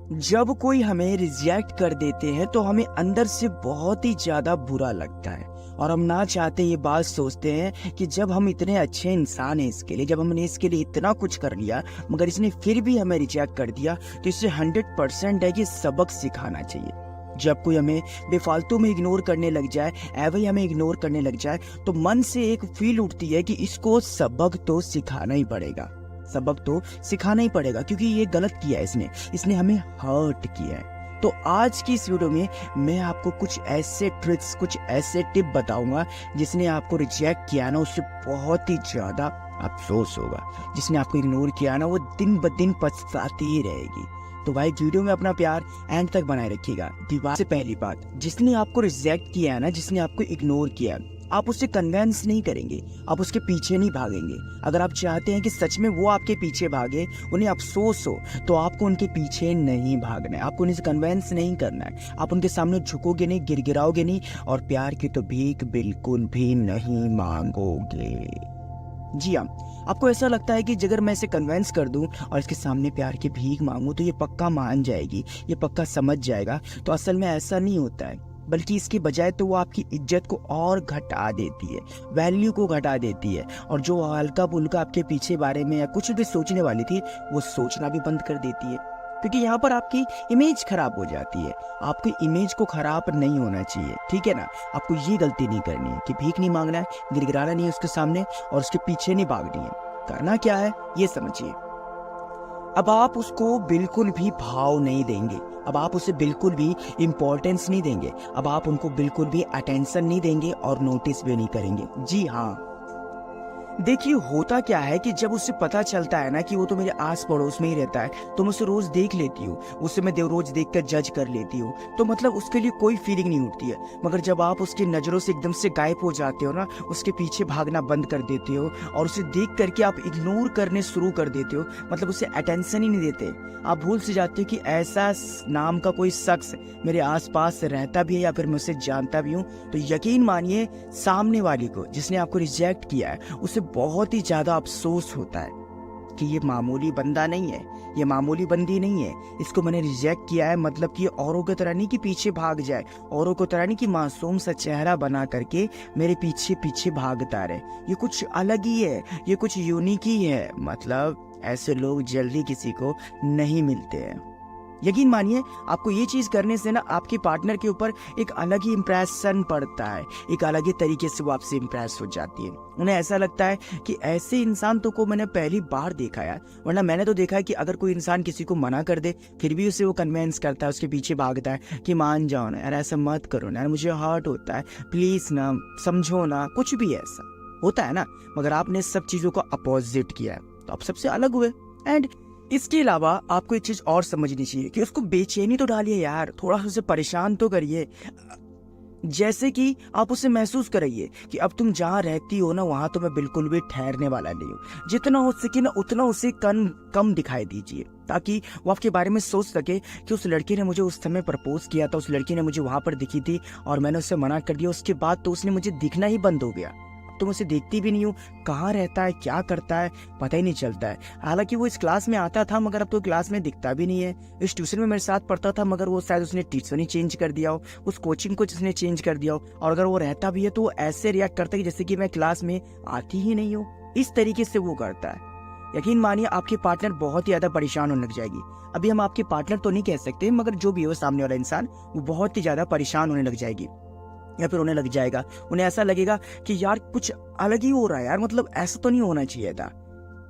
जब कोई हमें रिजेक्ट कर देते हैं तो हमें अंदर से बहुत ही ज्यादा बुरा लगता है और हम ना चाहते ये बात सोचते हैं कि जब हम इतने अच्छे इंसान हैं इसके लिए, जब हमने इसके लिए इतना कुछ कर लिया मगर इसने फिर भी हमें रिजेक्ट कर दिया, तो इससे 100% है कि सबक सिखाना चाहिए। जब कोई हमें बेफालतू में इग्नोर करने लग जाए, एवं हमें इग्नोर करने लग जाए, तो मन से एक फील उठती है कि इसको सबक तो सिखाना ही पड़ेगा, सबक तो सिखाना ही पड़ेगा, क्योंकि ये गलत किया है इसने हमें हर्ट किया है। तो आज की इस वीडियो में मैं आपको कुछ ऐसे ट्रिक्स, कुछ ऐसे टिप बताऊंगा जिसने आपको रिजेक्ट किया ना उससे बहुत ही ज्यादा अफसोस होगा। जिसने आपको इग्नोर किया ना वो दिन ब दिन पछताती ही रहेगी। तो भाई वीडियो में अपना प्यार एंड तक बनाए रखिएगा। दीवार से पहली बात, जिसने आपको रिजेक्ट किया है ना, जिसने आपको इग्नोर किया, आप उससे कन्वेंस नहीं करेंगे, आप उसके पीछे नहीं भागेंगे। अगर आप चाहते हैं कि सच में वो आपके पीछे भागे, उन्हें अफसोस हो, तो आपको उनके पीछे नहीं भागना है, आपको उन्हें कन्वेंस नहीं करना है। आप उनके सामने झुकोगे नहीं, गिड़गिड़ाओगे नहीं और प्यार की तो भीख बिल्कुल भी नहीं मांगोगे। जी हाँ, आपको ऐसा लगता है कि अगर मैं इसे कन्वेंस कर दूं और इसके सामने प्यार की भीख मांगूं तो ये पक्का मान जाएगी, ये पक्का समझ जाएगा। तो असल में ऐसा नहीं होता है, बल्कि इसके बजाय तो वो आपकी इज्जत को और घटा देती है, वैल्यू को घटा देती है, और जो हल्का फुल्का आपके पीछे बारे में या कुछ भी सोचने वाली थी वो सोचना भी बंद कर देती है। क्योंकि यहाँ पर आपकी इमेज खराब हो जाती है। आपकी इमेज को खराब नहीं होना चाहिए, ठीक है ना। आपको ये गलती नहीं करनी है कि भीख नहीं मांगना है, गिड़गिड़ाना नहीं है उसके सामने और उसके पीछे नहीं भागनी है। करना क्या है ये समझिए। अब आप उसको बिल्कुल भी भाव नहीं देंगे, अब आप उसे बिल्कुल भी इम्पोर्टेंस नहीं देंगे, अब आप उनको बिल्कुल भी अटेंशन नहीं देंगे और नोटिस भी नहीं करेंगे। जी हाँ, देखिए होता क्या है कि जब उससे पता चलता है ना कि वो तो मेरे आस पड़ोस में ही रहता है, तो मैं उसे रोज देख लेती हूँ, उससे मैं रोज देख कर जज कर लेती हूँ, तो मतलब उसके लिए कोई फीलिंग नहीं उठती है। मगर जब आप उसकी नजरों से एकदम से गायब हो जाते हो ना, उसके पीछे भागना बंद कर देते हो और उसे देख करके आप इग्नोर करने शुरू कर देते हो, मतलब उसे अटेंशन ही नहीं देते, आप भूल से जाते हो कि ऐसा नाम का कोई शख्स मेरे आस पास रहता भी है या फिर मैं उसे जानता भी हूँ, तो यकीन मानिए सामने वाली को, जिसने आपको रिजेक्ट किया है, उसे बहुत ही ज्यादा अफसोस होता है कि ये मामूली बंदा नहीं है, ये मामूली बंदी नहीं है, इसको मैंने रिजेक्ट किया है मतलब कि औरों की तरह नहीं कि पीछे भाग जाए, औरों को तरह नहीं कि मासूम सा चेहरा बना करके मेरे पीछे पीछे भागता रहे। ये कुछ अलग ही है, ये कुछ यूनिक ही है। मतलब ऐसे लोग जल्दी किसी को नहीं मिलते हैं। यकीन मानिए आपको ये चीज करने से ना आपके पार्टनर के ऊपर एक अलग ही इंप्रेशन पड़ता है, एक अलग ही तरीके से वो आपसे इंप्रेस हो जाती है। उन्हें ऐसा लगता है कि ऐसे इंसान तो को मैंने पहली बार देखा है, वरना मैंने तो देखा है कि अगर कोई इंसान किसी को मना कर दे फिर भी उसे वो कन्वेंस करता है, उसके पीछे भागता है कि मान जाओ ना यार, ऐसा मत करो ना यार, मुझे हर्ट होता है, प्लीज ना समझो ना, कुछ भी ऐसा होता है ना। मगर आपने सब चीजों को अपोजिट किया है, तो आप सबसे अलग हुए। एंड इसके अलावा आपको एक चीज और समझनी चाहिए कि उसको बेचैनी तो डालिए यार, थोड़ा सा उसे परेशान तो करिए। जैसे कि आप उसे महसूस कराइए कि अब तुम जहाँ रहती हो ना वहां तो मैं बिल्कुल भी ठहरने वाला नहीं हूँ। जितना हो सके ना उतना उसे कम दिखाई दीजिए, ताकि वो आपके बारे में सोच सके कि उस लड़की ने मुझे उस समय प्रपोज किया था, उस लड़की ने मुझे वहां पर दिखी थी और मैंने उसे मना कर दिया, उसके बाद तो उसने मुझे दिखना ही बंद हो गया। तो मैं उसे देखती भी नहीं हूँ, कहाँ रहता है, क्या करता है, पता ही नहीं चलता है। हालांकि वो इस क्लास में आता था मगर अब तो क्लास में दिखता भी नहीं है। इस ट्यूशन में मेरे साथ पढ़ता था मगर वो शायद उसने ट्यूशन ही चेंज कर दिया हो, उस कोचिंग को जिसने चेंज कर दिया हो, और अगर वो रहता भी है तो वो ऐसे रिएक्ट करता है जैसे कि मैं क्लास में आती ही नहीं हूँ। इस तरीके से वो करता है। यकीन मानिए आपके पार्टनर बहुत ही ज्यादा परेशान होने लग जाएगी। अभी हम आपके पार्टनर तो नहीं कह सकते, मगर जो भी हो सामने वाला इंसान, वो बहुत ही ज्यादा परेशान होने लग जाएगी या फिर होने लग जाएगा। उन्हें ऐसा लगेगा कि यार कुछ अलग ही हो रहा है यार, मतलब ऐसा तो नहीं होना चाहिए था।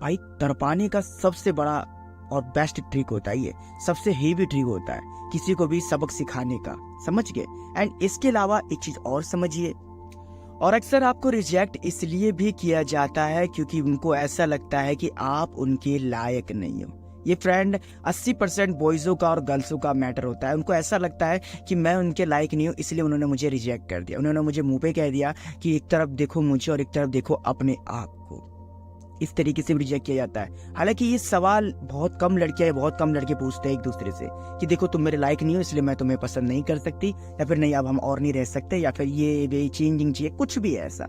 भाई तड़पाने का सबसे बड़ा और बेस्ट ट्रिक होता है, ये सबसे हेवी ट्रिक होता है किसी को भी सबक सिखाने का, समझ गए। एंड इसके अलावा एक चीज और समझिए, और अक्सर आपको रिजेक्ट इसलिए भी किया जाता है क्योंकि उनको ऐसा लगता है कि आप उनके लायक नहीं हो। ये फ्रेंड 80% बॉयजों का और गर्ल्सों का मैटर होता है। उनको ऐसा लगता है कि मैं उनके लायक नहीं हूँ, इसलिए उन्होंने मुझे रिजेक्ट कर दिया। उन्होंने मुझे मुंह पे कह दिया कि एक तरफ देखो मुझे और एक तरफ देखो अपने आप को। इस तरीके से रिजेक्ट किया जाता है। हालांकि ये सवाल बहुत कम लड़कियां, बहुत कम लड़के पूछते हैं एक दूसरे से कि देखो तुम मेरे लायक नहीं हो इसलिए मैं तुम्हें पसंद नहीं कर सकती, या फिर नहीं अब हम और नहीं रह सकते, या फिर ये चेंजिंग चाहिए, कुछ भी है ऐसा।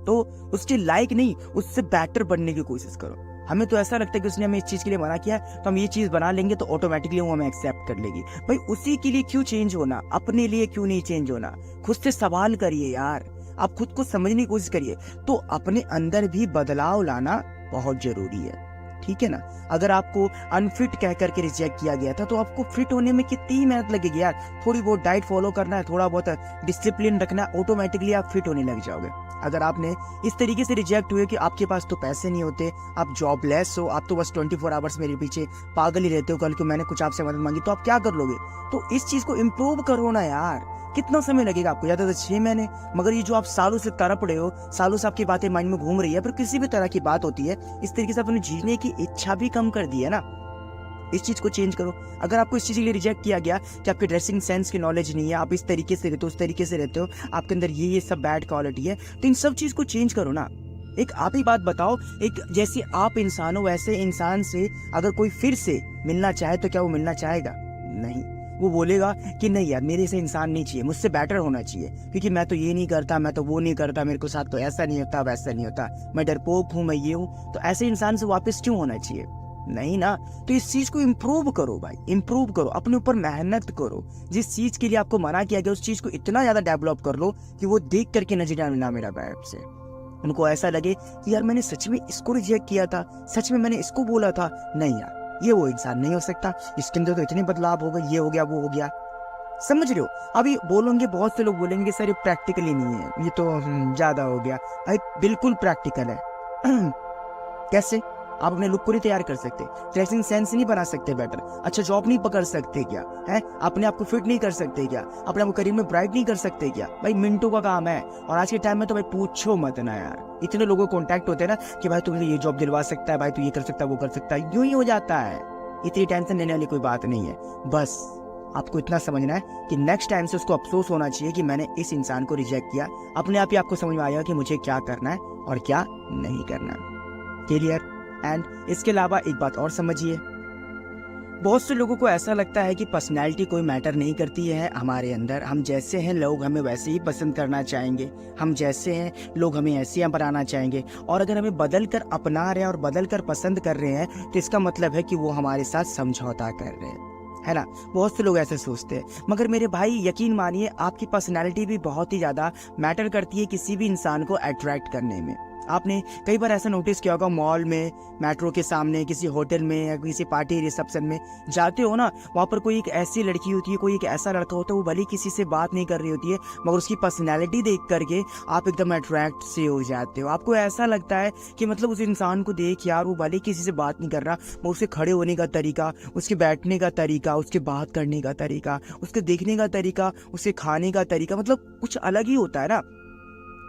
तो उसके लायक नहीं, उससे बेटर बनने की कोशिश करो। हमें तो ऐसा लगता है कि उसने हमें इस चीज के लिए मना किया तो हम ये चीज बना लेंगे तो ऑटोमेटिकली वो हमें एक्सेप्ट कर लेगी। भाई उसी के लिए क्यों चेंज होना, अपने लिए क्यों नहीं चेंज होना? खुद से सवाल करिए यार, आप खुद को समझने की कोशिश करिए। तो अपने अंदर भी बदलाव लाना बहुत जरूरी है, ठीक है ना। अगर आपको अनफिट कह करके रिजेक्ट किया गया था तो आपको फिट होने में कितनी ही मेहनत लगेगी यार। थोड़ी बहुत डाइट फॉलो करना है, थोड़ा बहुत डिसिप्लिन रखना है, ऑटोमेटिकली आप फिट होने लग जाओगे। अगर आपने इस तरीके से रिजेक्ट हुए कि आपके पास तो पैसे नहीं होते, आप जॉबलेस हो, आप तो बस 24 आवर्स मेरे पीछे पागल ही रहते हो, कल को मैंने कुछ आपसे मदद मांगी तो आप क्या कर लोगे? तो इस चीज को इम्प्रूव करो ना यार। कितना समय लगेगा आपको? ज्यादा तो 6 महीने, मगर ये जो आप सालों से तड़प रहे हो, सालों से आपकी बातें माइंड में घूम रही है, फिर किसी भी तरह की बात होती है इस तरीके से अपने जीने की इच्छा भी कम कर दी है ना। इस चीज को चेंज करो। अगर आपको इस चीज के लिए रिजेक्ट किया गया कि आपके ड्रेसिंग सेंस की नॉलेज नहीं है, आप इस तरीके से रहते हो, उस तरीके से रहते हो, आपके अंदर ये सब बैड क्वालिटी है, तो इन सब चीज को चेंज करो ना। एक आप ही बात बताओ, एक जैसे आप इंसान हो वैसे इंसान से अगर कोई फिर से मिलना चाहे तो क्या वो मिलना चाहेगा? नहीं, वो बोलेगा कि नहीं यार मेरे से इंसान नहीं चाहिए, मुझसे बेटर होना चाहिए, क्योंकि मैं तो ये नहीं करता, मैं तो वो नहीं करता, मेरे को साथ तो ऐसा नहीं होता, वैसा नहीं होता, मैं डरपोक हूँ, मैं ये हूँ। तो ऐसे इंसान से वापस क्यों होना चाहिए? नहीं ना। तो इस चीज को इम्प्रूव करो भाई, इम्प्रूव करो, अपने ऊपर मेहनत करो। जिस चीज के लिए आपको मना किया गया उस चीज को इतना ज्यादा डेवलप कर लो कि वो देख करके नजर ना मेरा बैठ से उनको ऐसा लगे कि यार मैंने सच में इसको रिजेक्ट किया था, सच में मैंने इसको बोला था, नहीं यार ये वो इंसान नहीं हो सकता, इसके अंदर तो इतने बदलाव हो गए, ये हो गया वो हो गया। समझ रहे हो? अभी बोलोगे, बहुत से लोग बोलेंगे सर ये प्रैक्टिकली नहीं है, ये तो ज्यादा हो गया। भाई बिल्कुल प्रैक्टिकल है। कैसे? आप अपने लुक को नहीं तैयार कर सकते, ड्रेसिंग सेंस नहीं बना सकते बेटर, अच्छा जॉब नहीं पकड़ सकते क्या है, अपने आप को फिट नहीं कर सकते क्या, अपने आप को करियर में ब्राइट नहीं कर सकते क्या? भाई मिनटों का काम है। और आज के टाइम में तो भाई पूछो मत ना यार, इतने लोगों को कॉन्टैक्ट होते हैं ना कि भाई तुम ये जॉब दिलवा सकता है, भाई तू ये कर सकता है, वो कर सकता है, यूं ही हो जाता है। इतनी टेंशन लेने वाली कोई बात नहीं है। बस आपको इतना समझना है कि नेक्स्ट टाइम से उसको अफसोस होना चाहिए कि मैंने इस इंसान को रिजेक्ट किया। अपने आप ही आपको समझ में आएगा कि मुझे क्या करना है और क्या नहीं करना। क्लियर? एंड इसके अलावा एक बात और समझिए, बहुत से लोगों को ऐसा लगता है कि पर्सनैलिटी कोई मैटर नहीं करती है हमारे अंदर, हम जैसे हैं लोग हमें वैसे ही पसंद करना चाहेंगे, हम जैसे हैं लोग हमें ऐसे ही बनाना चाहेंगे, और अगर हमें बदल कर अपना रहे हैं और बदल कर पसंद कर रहे हैं तो इसका मतलब है कि वो हमारे साथ समझौता कर रहे हैं, है ना। बहुत से लोग ऐसे सोचते हैं, मगर मेरे भाई यकीन मानिए आपकी पर्सनैलिटी भी बहुत ही ज़्यादा मैटर करती है किसी भी इंसान को अट्रैक्ट करने में। आपने कई बार ऐसा नोटिस किया होगा, मॉल में, मेट्रो के सामने, किसी होटल में या किसी पार्टी रिसेप्शन में जाते हो ना, वहाँ पर कोई एक ऐसी लड़की होती है, कोई एक ऐसा लड़का होता है, वो भले किसी से बात नहीं कर रही होती है मगर उसकी पर्सनैलिटी देख करके आप एकदम अट्रैक्ट से हो जाते हो। आपको ऐसा लगता है कि मतलब उस इंसान को देख यार वो भले किसी से बात नहीं कर रहा, वो उसके खड़े होने का तरीका, उसके बैठने का तरीका, उसके बात करने का तरीका, उसके देखने का तरीका, उसके खाने का तरीका, मतलब कुछ अलग ही होता है ना।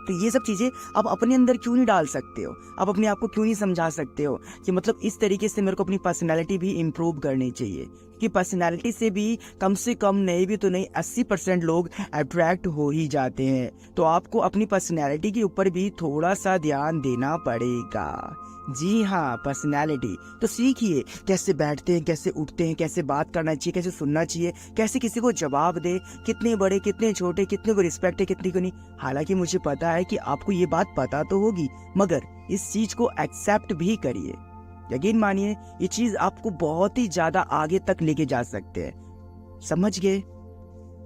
तो ये सब चीज़ें आप अपने अंदर क्यों नहीं डाल सकते हो? आप अपने आप को क्यों नहीं समझा सकते हो कि मतलब इस तरीके से मेरे को अपनी पर्सनैलिटी भी इम्प्रूव करनी चाहिए? कि पर्सनैलिटी से भी कम से कम नहीं भी तो नहीं 80% लोग अट्रैक्ट हो ही जाते हैं। तो आपको अपनी पर्सनैलिटी के ऊपर भी थोड़ा सा ध्यान देना पड़ेगा। जी हाँ, पर्सनैलिटी तो सीखिए, कैसे बैठते हैं, कैसे उठते हैं, कैसे बात करना चाहिए, कैसे सुनना चाहिए, कैसे किसी को जवाब दे, कितने बड़े कितने छोटे, कितने को रिस्पेक्ट है कितनी को नहीं। हालांकि मुझे पता है कि आपको ये बात पता तो होगी, मगर इस चीज को एक्सेप्ट भी करिए। यकीन मानिए ये चीज आपको बहुत ही ज्यादा आगे तक लेके जा सकते हैं। समझ गए?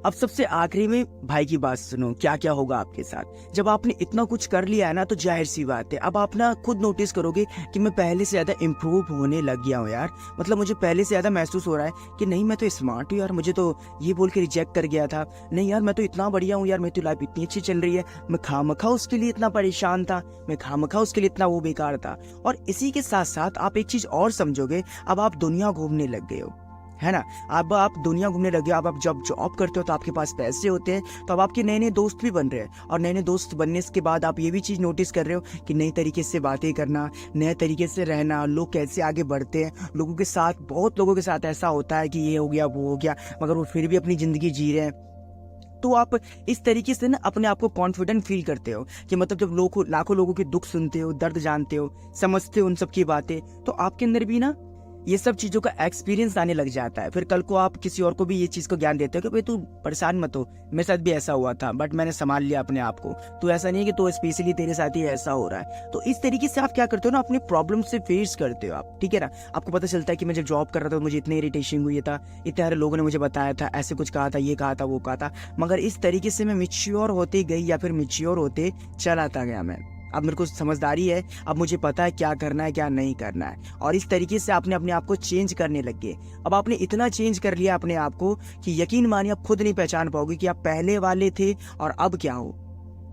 अब सबसे आखिरी में भाई की बात सुनो, क्या क्या होगा आपके साथ जब आपने इतना कुछ कर लिया है ना, तो जाहिर सी बात है अब आप ना खुद नोटिस करोगे कि मैं पहले से ज्यादा इम्प्रूव होने लग गया हूँ यार। मतलब मुझे पहले से ज्यादा महसूस हो रहा है कि नहीं मैं तो स्मार्ट हूँ यार, मुझे तो ये बोल के रिजेक्ट कर गया था, नहीं यार मैं तो इतना बढ़िया हूँ यार, मेरी तो लाइफ इतनी अच्छी चल रही है, मैं खामखा उसके लिए इतना परेशान था, मैं खामखा उसके लिए इतना वो बेकार था। और इसी के साथ साथ आप एक चीज और समझोगे, अब आप दुनिया घूमने लग गए हो, है ना। अब आप दुनिया घूमने लगे, अब आप जब जॉब करते हो तो आपके पास पैसे होते हैं, तो अब आपके नए नए दोस्त भी बन रहे हैं, और नए नए दोस्त बनने के बाद आप ये भी चीज़ नोटिस कर रहे हो कि नए तरीके से बातें करना, नए तरीके से रहना, लोग कैसे आगे बढ़ते हैं, लोगों के साथ, बहुत लोगों के साथ ऐसा होता है कि ये हो गया वो हो गया, मगर वो फिर भी अपनी ज़िंदगी जी रहे हैं। तो आप इस तरीके से ना अपने आप को कॉन्फिडेंट फील करते हो कि मतलब जब लाखों लोगों के दुख सुनते हो, दर्द जानते हो, समझते हो उन सब की बातें, तो आपके अंदर भी ना ये सब चीज़ों का एक्सपीरियंस आने लग जाता है। फिर कल को आप किसी और को भी ये चीज़ को ज्ञान देते हो कि भाई तू परेशान मत हो, मेरे साथ भी ऐसा हुआ था बट मैंने संभाल लिया अपने आप को। तो ऐसा नहीं है कि तो स्पेशली तेरे साथ ही ऐसा हो रहा है। तो इस तरीके से आप क्या करते हो ना, अपने प्रॉब्लम से फेस करते हो आप, ठीक है ना। आपको पता चलता है कि मैं जब जॉब कर रहा था मुझे इतनी इरिटेशन हुई था, इतने सारे लोगों ने मुझे बताया था, ऐसे कुछ कहा था, ये कहा था, वो कहा था, मगर इस तरीके से मैं मिच्योर होते गई या फिर मिच्योर होते चला आता गया मैं। अब मेरे को समझदारी है, अब मुझे पता है क्या करना है क्या नहीं करना है, और इस तरीके से आपने अपने आप को चेंज करने लग गए। अब आपने इतना चेंज कर लिया अपने आप को कि यकीन मानिए आप खुद नहीं पहचान पाओगे कि आप पहले वाले थे और अब क्या हो।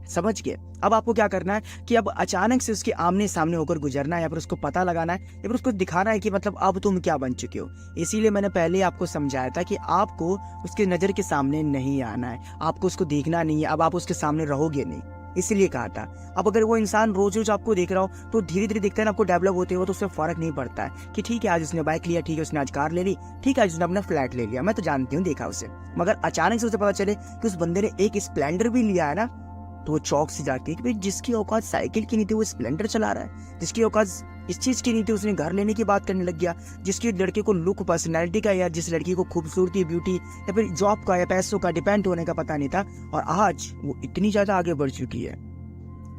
समझ गए। अब आपको क्या करना है कि अब अचानक से उसके आमने सामने होकर गुजरना है, या फिर उसको पता लगाना है, या फिर उसको दिखाना है कि मतलब अब तुम क्या बन चुके हो। इसीलिए मैंने पहले आपको समझाया था कि आपको उसके नज़र के सामने नहीं आना है, आपको उसको देखना नहीं है, अब आप उसके सामने रहोगे नहीं, इसलिए कहा था। अब अगर वो इंसान रोज रोज आपको देख रहा हो तो धीरे धीरे देखते हैं ना आपको डेवलप होते हो, तो उससे फर्क नहीं पड़ता है कि ठीक है आज उसने बाइक लिया, ठीक है उसने आज कार ले ली, ठीक है आज उसने अपना फ्लैट ले लिया, मैं तो जानती हूँ देखा उसे। मगर अचानक से उसे पता चले कि उस बंदे ने एक स्प्लेंडर भी लिया है ना, तो वो चौक से जाती है कि भाई जिसकी औकात साइकिल की नहीं थी वो स्प्लेंडर चला रहा है, जिसकी औकात इस चीज की नहीं थी उसने घर लेने की बात करने लग गया, जिसकी लड़के को लुक पर्सनैलिटी का या जिस लड़की को खूबसूरती ब्यूटी या फिर जॉब का या पैसों का डिपेंड होने का पता नहीं था, और आज वो इतनी ज्यादा आगे बढ़ चुकी है।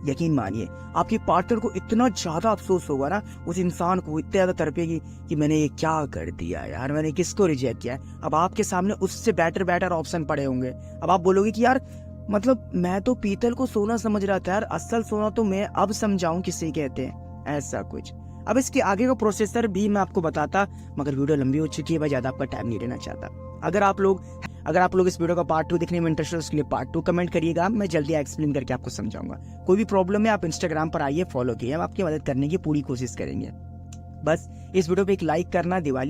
यकीन मानिए आपके पार्टनर को इतना ज्यादा अफसोस होगा ना, उस इंसान को इतना ज्यादा तड़पेगी कि मैंने ये क्या कर दिया यार, मैंने किसको रिजेक्ट किया। अब आपके सामने उससे बेटर ऑप्शन पड़े होंगे। अब आप बोलोगे कि यार मतलब मैं तो पीतल को सोना समझ रहा था यार, असल सोना तो मैं अब समझाऊं किसे कहते हैं, ऐसा कुछ। अब इसके आगे का प्रोसेसर भी मैं आपको बताता, मगर वीडियो लंबी हो चुकी है, मैं ज्यादा आपका टाइम नहीं लेना चाहता। अगर आप लोग इस वीडियो का पार्ट 2 देखने में इंटरेस्टेड हो, उसके लिए पार्ट 2 कमेंट करिएगा, मैं जल्दी एक्सप्लेन करके आपको समझाऊंगा। कोई भी प्रॉब्लम है आप इंस्टाग्राम पर आइए, फॉलो कीजिए, हम आपकी मदद करने की पूरी कोशिश करेंगे। बस इस वीडियो पे एक लाइक करना, दिवाली